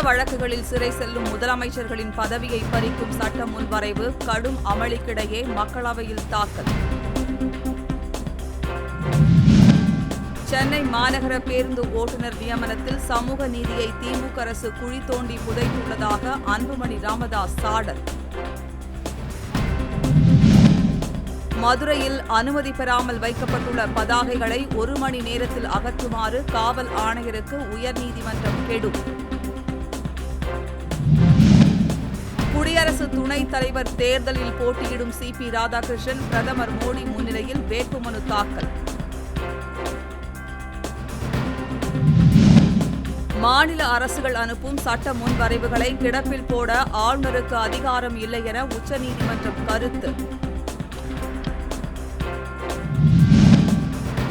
வழக்குகளில் சிறை செல்லும் முதலமைச்சர்களின் பதவியை பறிக்கும் சட்ட முன்வரைவு கடும் அமளிக்கிடையே மக்களவையில் தாக்கல். சென்னை மாநகர பேருந்து ஓட்டுநர் நியமனத்தில் சமூக நீதியை திமுக அரசு குழி தோண்டி புதைத்துள்ளதாக அன்புமணி ராமதாஸ் சாடல். மதுரையில் அனுமதி பெறாமல் வைக்கப்பட்டுள்ள பதாகைகளை 1 மணி நேரத்தில் அகற்றுமாறு காவல் ஆணையருக்கு உயர்நீதிமன்றம் கெடு. குடியரசு துணைத் தலைவர் தேர்தலில் போட்டியிடும் சி.பி. ராதாகிருஷ்ணன் பிரதமர் மோடி முன்னிலையில் வேட்புமனு தாக்கல். மாநில அரசுகள் அனுப்பும் சட்ட முன்வரைவுகளை கிடப்பில் போட ஆளுநருக்கு அதிகாரம் இல்லை என உச்சநீதிமன்றம் கருத்து.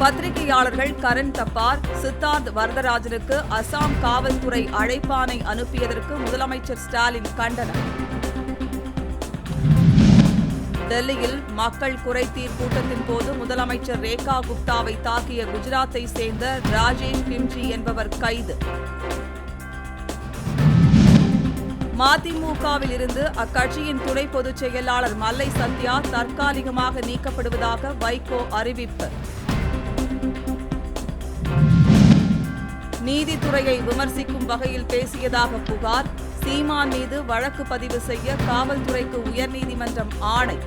பத்திரிகையாளர்கள் கரண் தப்பார், சித்தார்த் வரதராஜனுக்கு அசாம் காவல்துறை அழைப்பாணை அனுப்பியதற்கு முதலமைச்சர் ஸ்டாலின் கண்டனம். டெல்லியில் மக்கள் குறைதீர் கூட்டத்தின் போது முதலமைச்சர் ரேகா குப்தாவை தாக்கிய குஜராத்தை சேர்ந்த ராஜேஷ் கிம்ஜி என்பவர் கைது. மதிமுகவில் இருந்து அக்கட்சியின் துணை பொதுச் செயலாளர் மல்லை சத்யா தற்காலிகமாக நீக்கப்படுவதாக வைகோ அறிவிப்பு. நீதித்துறையை விமர்சிக்கும் வகையில் பேசியதாக புகார், சீமான் மீது வழக்கு பதிவு செய்ய காவல்துறைக்கு உயர்நீதிமன்றம் ஆணை.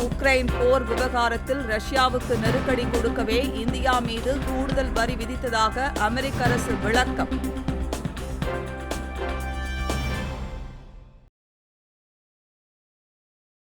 உக்ரைன் போர் விவகாரத்தில் ரஷ்யாவுக்கு நெருக்கடி கொடுக்கவே இந்தியா மீது கூடுதல் வரி விதித்ததாக அமெரிக்க அரசு விளக்கம்.